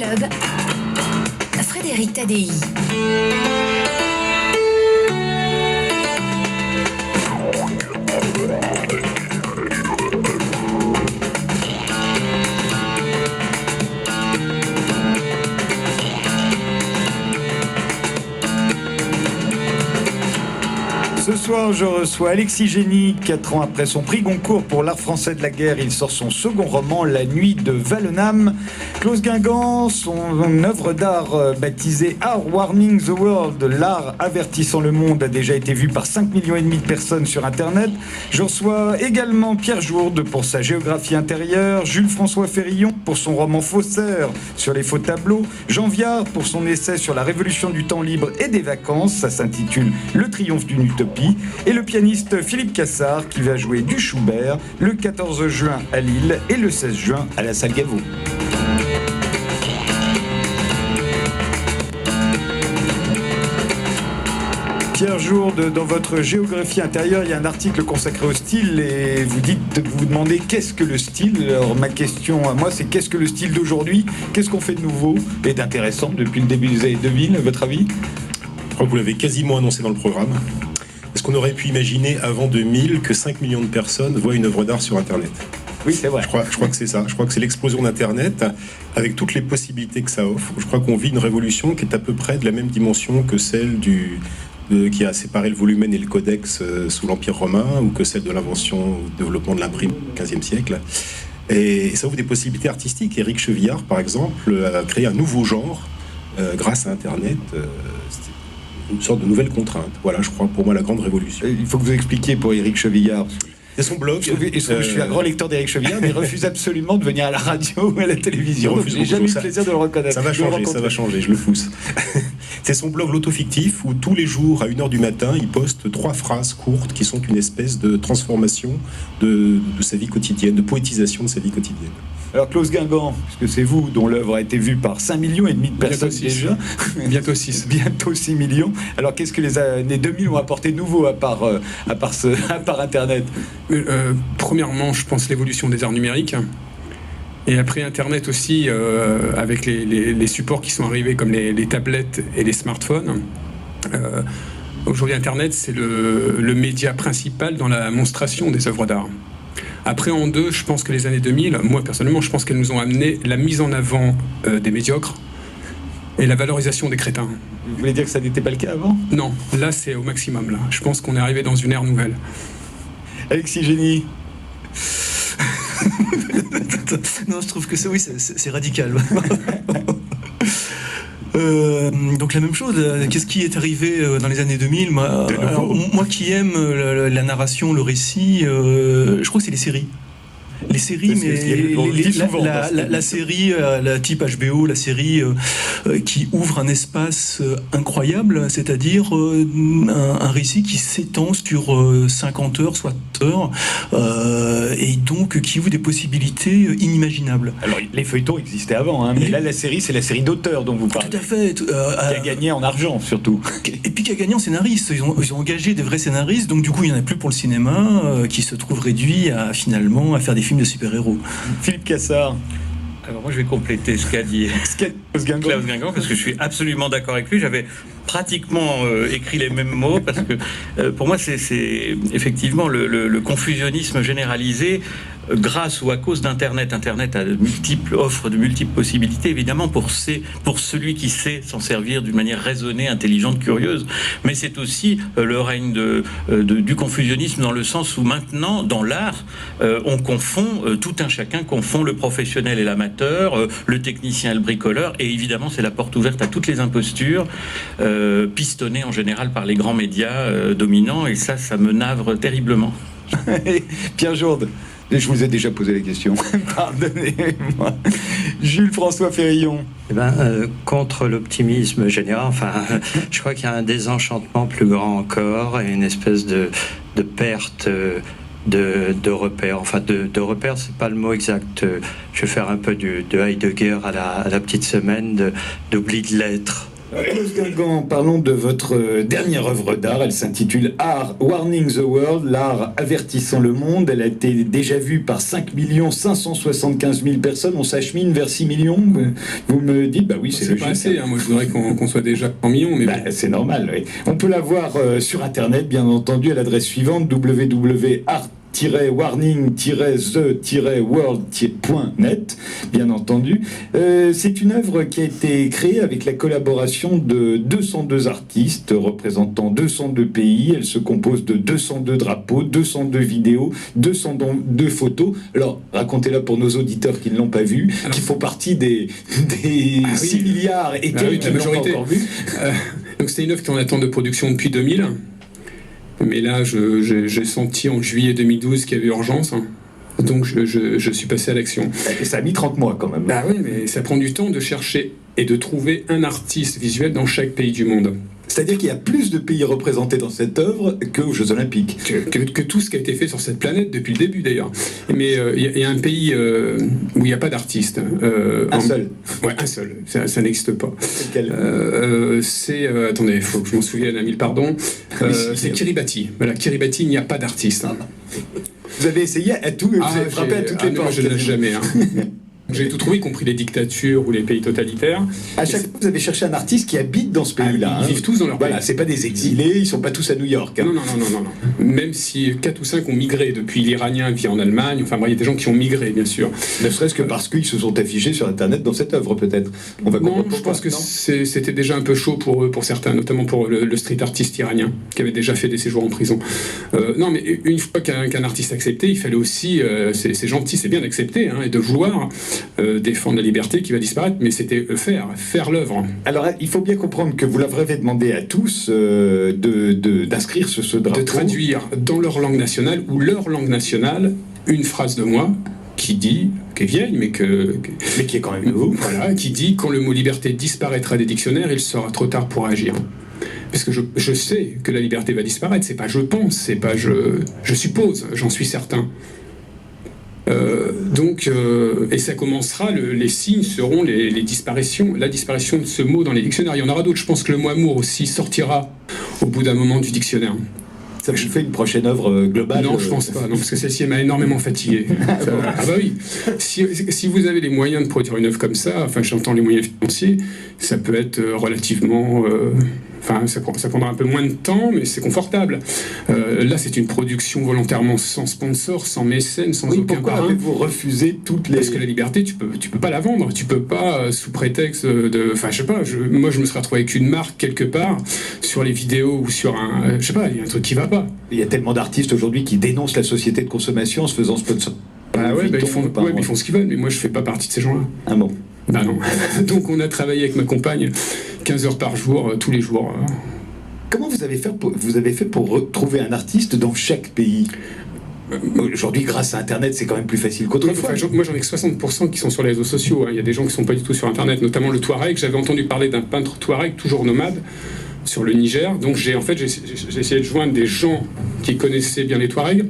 Club, Frédéric Tadei. Ce soir, je reçois Alexis Génie. 4 ans après son prix Goncourt pour l'art français de la guerre, il sort son second roman, La Nuit de Wallenham. Claus Guingamp, son œuvre d'art baptisée Art Warming the World, l'art avertissant le monde, a déjà été vu par 5,5 millions de personnes sur Internet. Je reçois également Pierre Jourde pour sa géographie intérieure, Jules-François Ferillon pour son roman Faussaire sur les faux tableaux, Jean Viard pour son essai sur la révolution du temps libre et des vacances, ça s'intitule Le triomphe d'une utopie, et le pianiste Philippe Cassard qui va jouer du Schubert le 14 juin à Lille et le 16 juin à la Salle Gaveau. Pierre Jourde, dans votre géographie intérieure, il y a un article consacré au style et vous vous demandez qu'est-ce que le style. Alors ma question à moi, c'est qu'est-ce que le style d'aujourd'hui? Qu'est-ce qu'on fait de nouveau et d'intéressant depuis le début des années 2000, à votre avis? Je crois que vous l'avez quasiment annoncé dans le programme. Est-ce qu'on aurait pu imaginer avant 2000 que 5 millions de personnes voient une œuvre d'art sur Internet? Oui, c'est vrai. Je crois que c'est ça. Je crois que c'est l'explosion d'Internet avec toutes les possibilités que ça offre. Je crois qu'on vit une révolution qui est à peu près de la même dimension que celle qui a séparé le volumen et le codex sous l'Empire romain, ou que celle de l'invention ou développement de l'imprime au XVe siècle. Et ça ouvre des possibilités artistiques. Éric Chevillard, par exemple, a créé un nouveau genre grâce à Internet. Une sorte de nouvelle contrainte. Voilà, je crois, pour moi, la grande révolution. Il faut que vous expliquiez pour Éric Chevillard. C'est son blog. Je suis un grand lecteur d'Éric Chevillard, mais il refuse absolument de venir à la radio ou à la télévision. J'ai jamais eu le plaisir de le reconnaître. Ça va changer, je le pousse. C'est son blog L'Autofictif, où tous les jours, à 1h du matin, il poste 3 phrases courtes qui sont une espèce de transformation de sa vie quotidienne, de poétisation de sa vie quotidienne. Alors Claus Guingamp, puisque c'est vous dont l'œuvre a été vue par 5,5 millions de personnes déjà. Bientôt 6. Bientôt 6 millions. Alors qu'est-ce que les années 2000 ont apporté de nouveau à part Internet? Premièrement, je pense l'évolution des arts numériques. Et après Internet aussi, avec les supports qui sont arrivés comme les tablettes et les smartphones. Aujourd'hui, Internet, c'est le média principal dans la monstration des œuvres d'art. Après, en deux, je pense que les années 2000, moi personnellement, je pense qu'elles nous ont amené la mise en avant des médiocres et la valorisation des crétins. Vous voulez dire que ça n'était pas le cas avant? Non, là c'est au maximum. Là. Je pense qu'on est arrivé dans une ère nouvelle. Alexis Génie. Non, je trouve que c'est radical. Donc la même chose, qu'est-ce qui est arrivé dans les années 2000? Moi qui aime la narration, le récit, je crois que c'est les séries. Les séries, la série, la type HBO, la série qui ouvre un espace incroyable, c'est-à-dire un récit qui s'étend sur 50 heures, 60 heures, et donc qui ouvre des possibilités inimaginables. Alors les feuilletons existaient avant, mais là la série, c'est la série d'auteurs dont vous parlez. Tout à fait. Qui a gagné en argent surtout. Et puis qui a gagné en scénariste. Ils ont engagé des vrais scénaristes, donc du coup il n'y en a plus pour le cinéma, qui se trouve réduit à faire des films de super-héros. Philippe Cassard. Alors moi je vais compléter ce qu'a dit Claus Guingamp, parce que je suis absolument d'accord avec lui. J'avais pratiquement écrit les mêmes mots, parce que pour moi c'est effectivement le confusionnisme généralisé grâce ou à cause d'Internet. Internet offre de multiples possibilités, évidemment, pour celui qui sait s'en servir d'une manière raisonnée, intelligente, curieuse. Mais c'est aussi le règne du confusionnisme, dans le sens où maintenant, dans l'art, on confond, tout un chacun confond le professionnel et l'amateur, le technicien et le bricoleur, et évidemment, c'est la porte ouverte à toutes les impostures, pistonnées en général par les grands médias dominants, et ça me navre terriblement. Pierre Jourde. Je vous ai déjà posé la question. Pardonnez-moi. Jules-François Ferillon. Contre l'optimisme général, je crois qu'il y a un désenchantement plus grand encore et une espèce de perte de repères. De repères, c'est pas le mot exact. Je vais faire un peu de Heidegger à la petite semaine, d'oubli de l'être. Klaus Guingamp, parlons de votre dernière œuvre d'art. Elle s'intitule Art Warning the World, l'art avertissant le monde. Elle a été déjà vue par 5 575 000 personnes. On s'achemine vers 6 millions. Vous me dites, bah oui, c'est logique. Pas assez, hein. Moi, je voudrais qu'on soit déjà en millions. Mais c'est normal, oui. On peut la voir sur Internet, bien entendu, à l'adresse suivante, www.art-warning-the-world.net, bien entendu. C'est une œuvre qui a été créée avec la collaboration de 202 artistes représentant 202 pays. Elle se compose de 202 drapeaux, 202 vidéos, 202 photos. Alors, racontez-la pour nos auditeurs qui ne l'ont pas vu, qui font partie des 6 milliards et quelques qui ne l'ont pas encore vu. Donc c'est une œuvre qui est en attente de production depuis 2000. Mais là, j'ai senti en juillet 2012 qu'il y avait urgence. Donc je suis passé à l'action. Et ça a mis 30 mois quand même. Bah oui, mais ça prend du temps de chercher et de trouver un artiste visuel dans chaque pays du monde. C'est-à-dire qu'il y a plus de pays représentés dans cette œuvre qu'aux Jeux Olympiques. Que tout ce qui a été fait sur cette planète depuis le début d'ailleurs. Mais il y a un pays où il n'y a pas d'artiste. Un seul. Ouais, un seul. Ça n'existe pas. C'est quel attendez, il faut que je m'en souvienne à 1000 pardons. C'est Kiribati. Voilà, Kiribati, il n'y a pas d'artiste. Vous avez essayé à tout, vous avez frappé à toutes les portes. Moi, je ne l'ai jamais. J'ai tout trouvé, y compris les dictatures ou les pays totalitaires. À chaque fois, vous avez cherché un artiste qui habite dans ce pays-là. Ils vivent tous dans leur pays. Voilà, c'est pas des exilés, ils sont pas tous à New York. Non. Même si 4 ou 5 ont migré depuis, l'Iranien vit en Allemagne, enfin, il y a des gens qui ont migré, bien sûr. Ne serait-ce que parce qu'ils se sont affichés sur Internet dans cette œuvre, peut-être. Non, je pense que c'était déjà un peu chaud pour eux, pour certains, notamment pour le street artiste iranien, qui avait déjà fait des séjours en prison. Non, mais une fois qu'un artiste accepté, il fallait aussi, c'est gentil, c'est bien d'accepter, et de vouloir défendre la liberté qui va disparaître, mais c'était faire l'œuvre. Alors, il faut bien comprendre que vous l'avez demandé à tous d'inscrire ce drapeau. De traduire dans leur langue nationale, ou leur langue nationale, une phrase de moi qui dit, qui est vieille, mais qui est quand même nouveau. Voilà, qui dit « Quand le mot liberté disparaîtra des dictionnaires, il sera trop tard pour agir ». Parce que je sais que la liberté va disparaître, c'est pas je pense, c'est pas je suppose, j'en suis certain. Et ça commencera, les signes seront les disparitions, la disparition de ce mot dans les dictionnaires. Il y en aura d'autres. Je pense que le mot amour aussi sortira au bout d'un moment du dictionnaire. Ça vous fait une prochaine œuvre globale? Non, je pense pas. Non, parce que celle-ci m'a énormément fatigué. Ah bah oui. Si vous avez les moyens de produire une œuvre comme ça, enfin j'entends les moyens financiers, ça peut être relativement... ça prendra un peu moins de temps, mais c'est confortable. Là, c'est une production volontairement sans sponsor, sans mécène, sans aucun pourquoi parrain. avez-vous refusé toutes les... Parce que la liberté, tu peux pas la vendre. Tu peux pas, sous prétexte de... Enfin, je sais pas, moi, je me serais retrouvé avec une marque quelque part, sur les vidéos ou sur un... je sais pas, il y a un truc qui va pas. Il y a tellement d'artistes aujourd'hui qui dénoncent la société de consommation en se faisant sponsor. Ils font ce qu'ils veulent, mais moi, je fais pas partie de ces gens-là. Ah bon? Bah non. Donc on a travaillé avec ma compagne 15 heures par jour, tous les jours. Comment vous avez fait pour retrouver un artiste dans chaque pays? Aujourd'hui, grâce à Internet, c'est quand même plus facile qu'autrefois. Moi, j'en ai que 60% qui sont sur les réseaux sociaux. Il y a des gens qui ne sont pas du tout sur Internet, notamment le Touareg. J'avais entendu parler d'un peintre Touareg, toujours nomade, sur le Niger. Donc j'ai essayé de joindre des gens qui connaissaient bien les Touaregs.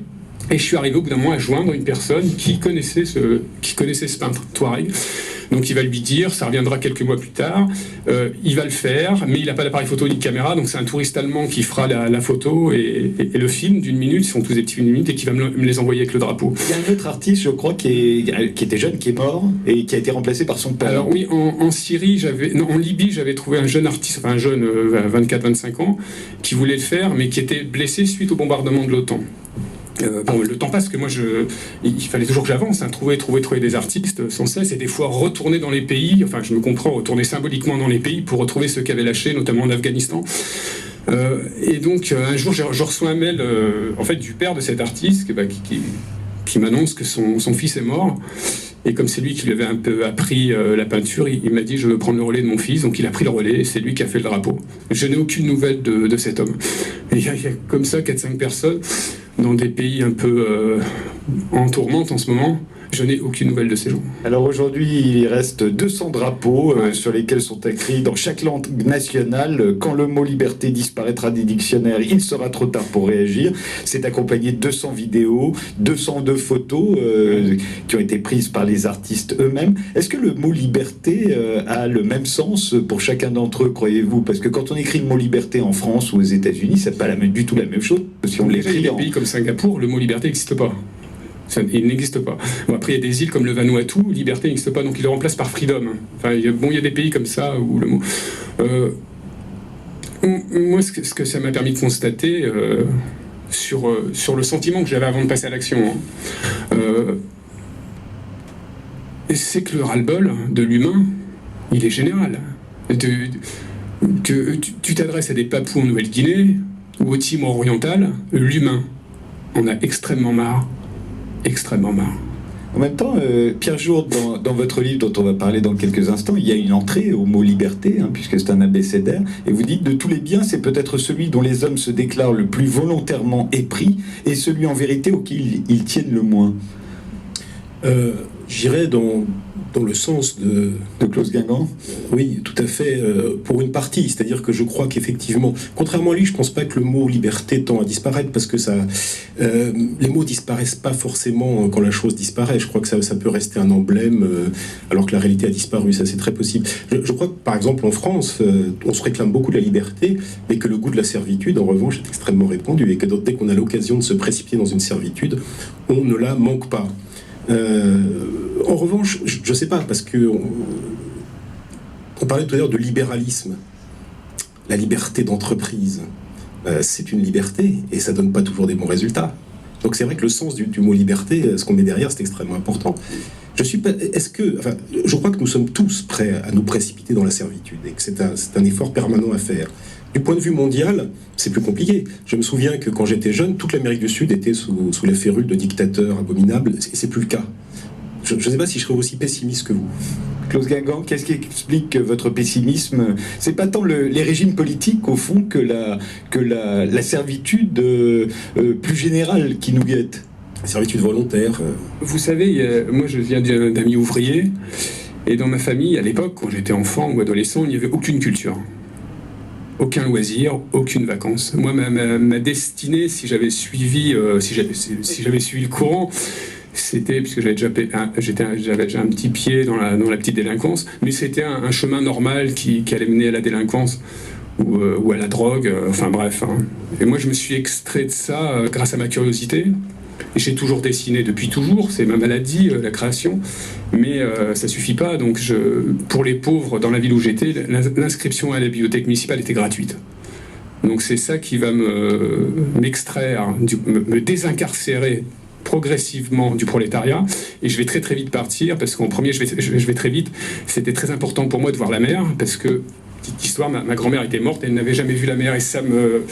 Et je suis arrivé au bout d'un moment à joindre une personne qui connaissait ce peintre Touareg. Donc il va lui dire, ça reviendra quelques mois plus tard, il va le faire, mais il n'a pas d'appareil photo ni de caméra, donc c'est un touriste allemand qui fera la photo et le film d'une minute, ils sont tous des petits films d'une minute, et qui va me les envoyer avec le drapeau. Il y a un autre artiste, je crois, qui était jeune, qui est mort, et qui a été remplacé par son père. Alors oui, en Syrie, en Libye, j'avais trouvé un jeune artiste, enfin un jeune, 24-25 ans, qui voulait le faire, mais qui était blessé suite au bombardement de l'OTAN. Le temps passe, que moi il fallait toujours que j'avance, trouver des artistes sans cesse, et des fois retourner dans les pays, enfin je me comprends, retourner symboliquement dans les pays pour retrouver ceux qui avaient lâché, notamment en Afghanistan. Et donc un jour je reçois un mail du père de cet artiste qui m'annonce que son fils est mort. Et comme c'est lui qui lui avait un peu appris la peinture, il m'a dit « je veux prendre le relais de mon fils ». Donc il a pris le relais et c'est lui qui a fait le drapeau. Je n'ai aucune nouvelle de cet homme. Et il y a comme ça 4-5 personnes dans des pays un peu en tourmente en ce moment Je n'ai aucune nouvelle de ces gens. Alors aujourd'hui, il reste 200 drapeaux sur lesquels sont écrits dans chaque langue nationale « Quand le mot liberté disparaîtra des dictionnaires, il sera trop tard pour réagir ». C'est accompagné de 200 vidéos, 202 photos qui ont été prises par les artistes eux-mêmes. Est-ce que le mot liberté a le même sens pour chacun d'entre eux, croyez-vous? Parce que quand on écrit le mot liberté en France ou aux États-Unis, c'est pas du tout la même chose. Si on l'écrit il y a des pays comme Singapour, le mot liberté n'existe pas. Il n'existe pas. Bon, après, il y a des îles comme le Vanuatu, liberté n'existe pas, donc il le remplace par freedom. Enfin, il y a des pays comme ça où le mot. Moi, ce que ça m'a permis de constater sur le sentiment que j'avais avant de passer à l'action, c'est que le ras-le-bol de l'humain, il est général. Que tu t'adresses à des Papous en Nouvelle-Guinée ou au Timor oriental, l'humain en a extrêmement marre. Extrêmement marre. En même temps, Pierre Jourde, dans votre livre dont on va parler dans quelques instants, il y a une entrée au mot liberté, puisque c'est un abécédaire, et vous dites de tous les biens, c'est peut-être celui dont les hommes se déclarent le plus volontairement épris, et celui en vérité auquel ils tiennent le moins. J'irais dans le sens de Klaus Guingamp. Oui, tout à fait, pour une partie. C'est-à-dire que je crois qu'effectivement, contrairement à lui, je ne pense pas que le mot liberté tend à disparaître, parce que les mots disparaissent pas forcément quand la chose disparaît. Je crois que ça peut rester un emblème, alors que la réalité a disparu. Ça, c'est très possible. Je crois que, par exemple, en France, on se réclame beaucoup de la liberté, mais que le goût de la servitude, en revanche, est extrêmement répandu, et que dès qu'on a l'occasion de se précipiter dans une servitude, on ne la manque pas. En revanche, je ne sais pas, parce que on parlait tout à l'heure de libéralisme. La liberté d'entreprise, c'est une liberté, et ça ne donne pas toujours des bons résultats. Donc c'est vrai que le sens du mot liberté, ce qu'on met derrière, c'est extrêmement important. Je crois que nous sommes tous prêts à nous précipiter dans la servitude, et que c'est un effort permanent à faire. Du point de vue mondial, c'est plus compliqué. Je me souviens que quand j'étais jeune, toute l'Amérique du Sud était sous la férule de dictateurs abominables, et c'est plus le cas. Je ne sais pas si je serais aussi pessimiste que vous. Klaus Guingamp, qu'est-ce qui explique votre pessimisme? C'est pas tant les régimes politiques, au fond, que la servitude plus générale qui nous guette. La servitude volontaire. Vous savez, moi je viens d'un milieu ouvrier, et dans ma famille, à l'époque, quand j'étais enfant ou adolescent, il n'y avait aucune culture. Aucun loisir, aucune vacances. Moi, ma destinée, si j'avais suivi le courant, c'était, puisque j'avais déjà un petit pied dans la petite délinquance, mais c'était un chemin normal qui allait mener à la délinquance ou à la drogue, enfin bref. Et moi, je me suis extrait de ça grâce à ma curiosité. Et j'ai toujours dessiné depuis toujours, c'est ma maladie, la création, mais ça suffit pas. Donc pour les pauvres, dans la ville où j'étais, l'inscription à la bibliothèque municipale était gratuite. Donc c'est ça qui va m'extraire, me désincarcérer progressivement du prolétariat, et je vais très très vite partir, parce qu'en premier je vais très vite. C'était très important pour moi de voir la mer, parce que, petite histoire, ma grand-mère était morte, elle n'avait jamais vu la mer, et ça me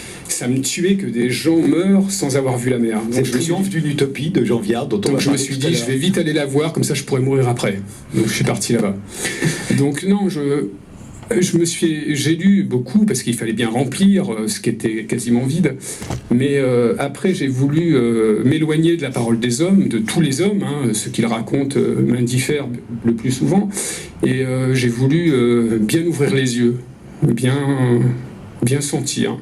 tuait que des gens meurent sans avoir vu la mer. C'est le triomphe d'une utopie de Jean Viard, dont je me suis dit, je vais vite aller la voir, comme ça je pourrais mourir après. Donc je suis parti là-bas. Donc non, j'ai lu beaucoup parce qu'il fallait bien remplir ce qui était quasiment vide, mais après j'ai voulu m'éloigner de la parole des hommes, de tous les hommes, ce qu'ils racontent m'indiffère le plus souvent, et j'ai voulu bien ouvrir les yeux, bien sentir.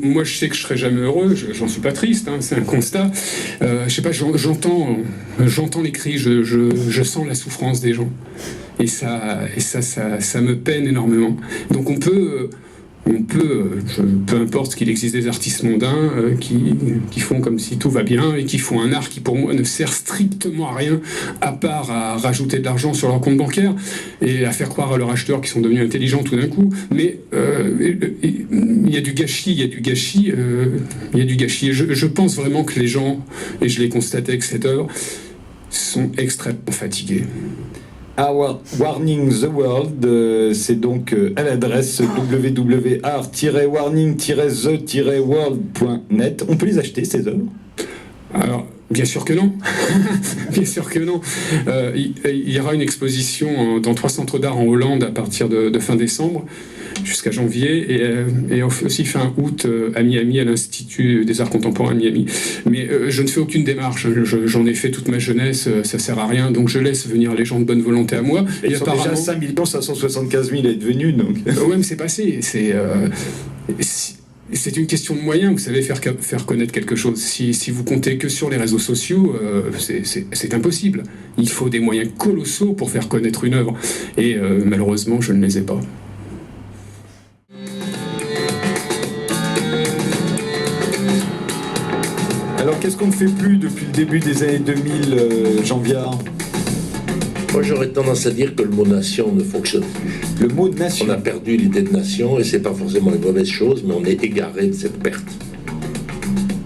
Moi, je sais que je serai jamais heureux, j'en suis pas triste, c'est un constat. Je sais pas, j'entends les cris, je sens la souffrance des gens. Et ça me peine énormément. Donc peu importe qu'il existe des artistes mondains qui font comme si tout va bien et qui font un art qui pour moi ne sert strictement à rien, à part à rajouter de l'argent sur leur compte bancaire et à faire croire à leurs acheteurs qu'ils sont devenus intelligents tout d'un coup. Mais il y a du gâchis, Et je pense vraiment que les gens, et je l'ai constaté avec cette œuvre, sont extrêmement fatigués. Warning the World, c'est donc à l'adresse www.art-warning-the-world.net. On peut les acheter, ces œuvres? Alors, bien sûr que non. Bien sûr que non. Il y aura une exposition dans 3 centres d'art en Hollande à partir de fin décembre. jusqu'à janvier, et aussi fin août à Miami, à l'Institut des Arts Contemporains à Miami. Mais je ne fais aucune démarche, j'en ai fait toute ma jeunesse, ça sert à rien, donc je laisse venir les gens de bonne volonté à moi. Et apparemment, déjà 5 575 000 à être venus, donc. Ouais, mais c'est passé, c'est une question de moyens, vous savez, faire connaître quelque chose. Si vous comptez que sur les réseaux sociaux, c'est impossible. Il faut des moyens colossaux pour faire connaître une œuvre. Et malheureusement, je ne les ai pas. Alors, qu'est-ce qu'on ne fait plus depuis le début des années 2000, Jean Viard ? Moi, j'aurais tendance à dire que le mot nation ne fonctionne plus. Le mot nation. On a perdu l'idée de nation, et c'est pas forcément une mauvaise chose, mais on est égaré de cette perte.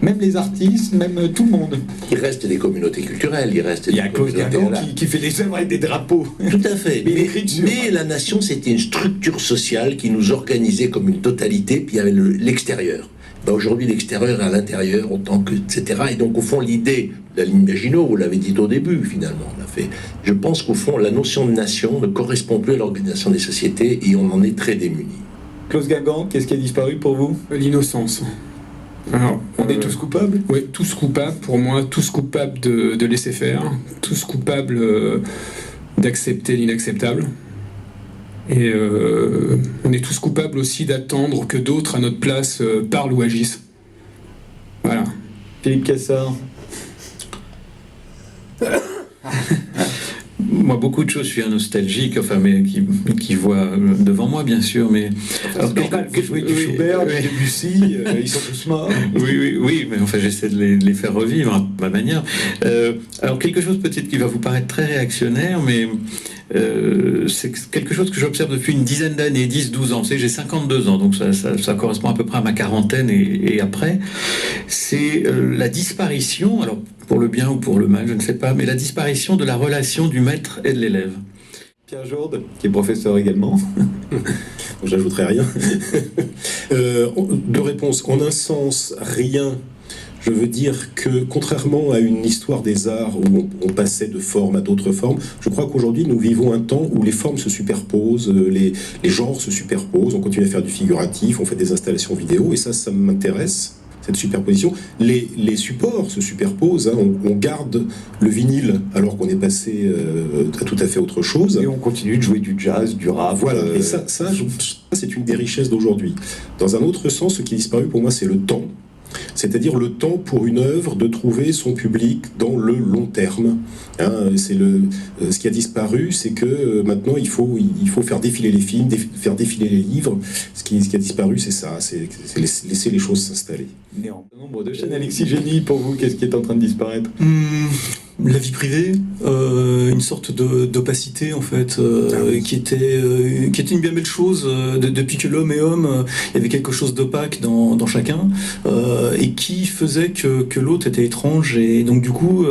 Même les artistes, même tout le monde. Il reste des communautés culturelles, il reste des communautés. Il y a Claude Guingamp qui fait des œuvres avec des drapeaux. Tout à fait. Mais la nation, c'était une structure sociale qui nous organisait comme une totalité, puis il y avait l'extérieur. Aujourd'hui, l'extérieur est à l'intérieur, autant que, etc. Et donc, au fond, l'idée de la ligne Maginot, vous l'avez dit au début, finalement, je pense qu'au fond, la notion de nation ne correspond plus à l'organisation des sociétés et on en est très démunis. Claude Guingamp, qu'est-ce qui a disparu pour vous ? L'innocence. Alors, on est tous coupables ? Oui, tous coupables, pour moi, tous coupables de laisser faire, tous coupables d'accepter l'inacceptable. Et on est tous coupables aussi d'attendre que d'autres à notre place parlent ou agissent. Voilà. Philippe Cassard. Moi, beaucoup de choses, je suis un nostalgique, enfin, mais qui voit devant moi, bien sûr, mais... Alors, vous jouez du Schubert, du Debussy, ils sont tous morts. Oui, mais enfin, j'essaie de les faire revivre à ma manière. Alors, quelque chose peut-être qui va vous paraître très réactionnaire, mais c'est quelque chose que j'observe depuis une dizaine d'années, 10-12 ans. Vous savez, j'ai 52 ans, donc ça correspond à peu près à ma quarantaine et après. C'est la disparition, alors pour le bien ou pour le mal, je ne sais pas, mais la disparition de la relation du maître et de l'élève. Pierre Jourde, qui est professeur également. J'ajouterai rien. Deux réponses. En un sens, rien. Je veux dire que, contrairement à une histoire des arts où on passait de forme à d'autres formes, je crois qu'aujourd'hui, nous vivons un temps où les formes se superposent, les genres se superposent, on continue à faire du figuratif, on fait des installations vidéo, et ça m'intéresse, cette superposition. Les supports se superposent, hein, on garde le vinyle alors qu'on est passé à tout à fait autre chose. Et on continue de jouer du jazz, du rap. Voilà, et ça c'est une des richesses d'aujourd'hui. Dans un autre sens, ce qui est disparu pour moi, c'est le temps. C'est-à-dire le temps pour une œuvre de trouver son public dans le long terme. Hein, ce qui a disparu, c'est que maintenant il faut faire défiler les films, faire défiler les livres. Ce qui a disparu, c'est ça, c'est laisser les choses s'installer. Nombre de chaînes. Alexis Génie, pour vous, qu'est-ce qui est en train de disparaître ? La vie privée, une sorte d'opacité en fait, qui était une bien belle chose depuis que l'homme est homme, il y avait quelque chose d'opaque dans chacun et qui faisait que l'autre était étrange et donc du coup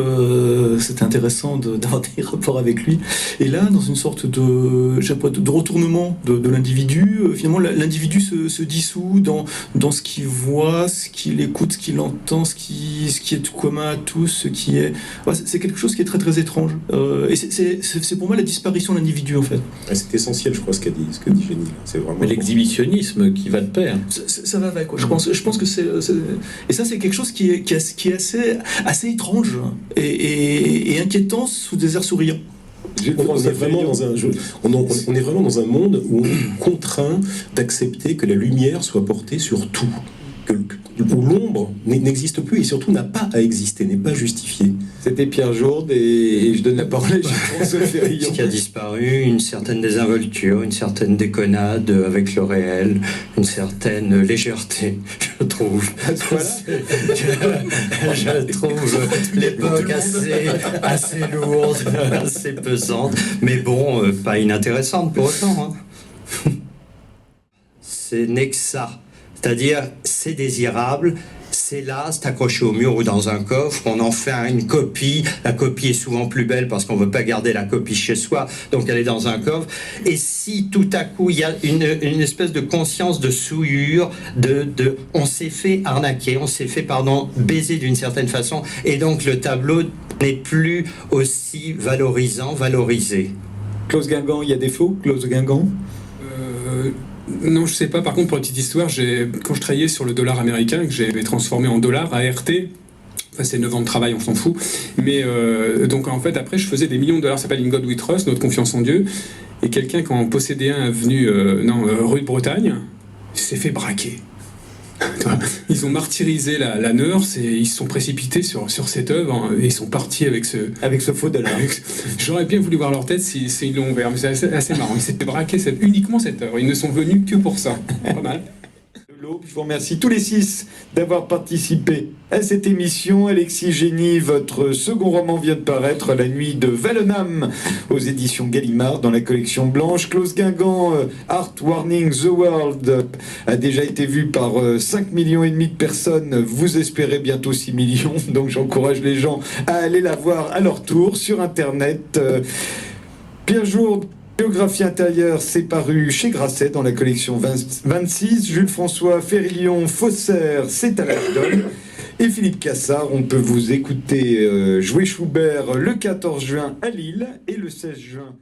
c'était intéressant d'avoir des rapports avec lui. Et là, dans une sorte de retournement de l'individu, finalement l'individu se dissout dans ce qu'il voit, ce qu'il écoute, ce qu'il entend, ce qui est commun à tous, ce qui est... C'est quelque chose qui est très très étrange. Et c'est pour moi la disparition de l'individu en fait. C'est essentiel, je crois, ce qu'a dit Génie. C'est vraiment. Mais l'exhibitionnisme qui va de pair. Ça va avec quoi. Je pense que c'est et ça c'est quelque chose qui est assez étrange et inquiétant sous des airs souriants. On est vraiment dans un monde où on est contraint d'accepter que la lumière soit portée sur tout. Où l'ombre n'existe plus et surtout n'a pas à exister, n'est pas justifiée. C'était Pierre Jourde et je donne la parole à François Ferrillon. Ce qui a disparu, une certaine désinvolture, une certaine déconnade avec le réel, une certaine légèreté, je trouve. Je trouve l'époque assez lourde, assez pesante, mais bon, pas inintéressante pour autant. Hein. C'est n'est que ça. C'est-à-dire, c'est désirable, c'est là, c'est accroché au mur ou dans un coffre, on en fait une copie, la copie est souvent plus belle parce qu'on ne veut pas garder la copie chez soi, donc elle est dans un coffre, et si tout à coup il y a une espèce de conscience de souillure, on s'est fait arnaquer, on s'est fait, baiser d'une certaine façon, et donc le tableau n'est plus aussi valorisé. Claude Guingamp, il y a des faux, Claude Guingamp Non, je sais pas. Par contre, pour la petite histoire, quand je travaillais sur le dollar américain, que j'avais transformé en dollar, ART, enfin c'est 9 ans de travail, on s'en fout. Mais donc en fait, après, je faisais des millions de dollars. Ça s'appelle In God We Trust, notre confiance en Dieu. Et quelqu'un qui en possédait un avenue, rue de Bretagne, s'est fait braquer. Ils ont martyrisé la nurse et ils se sont précipités sur cette œuvre et ils sont partis avec ce faux dollar. J'aurais bien voulu voir leur tête s'ils l'ont ouvert, mais c'est assez marrant. Ils s'étaient braqués uniquement cette œuvre. Ils ne sont venus que pour ça. Pas mal. Je vous remercie tous les 6 d'avoir participé à cette émission. Alexis Génie, votre second roman vient de paraître, La Nuit de Wallenham, aux éditions Gallimard, dans la collection blanche. Klaus Guingamp, Art Warning The World, a déjà été vu par 5,5 millions de personnes. Vous espérez bientôt 6 millions, donc j'encourage les gens à aller la voir à leur tour sur Internet. Pierre Jourde, Biographie intérieure, c'est paru chez Grasset dans la collection 26. Jules François Ferillon, Faussaire, c'est à l'Ardol. Et Philippe Cassard, on peut vous écouter jouer Schubert le 14 juin à Lille et le 16 juin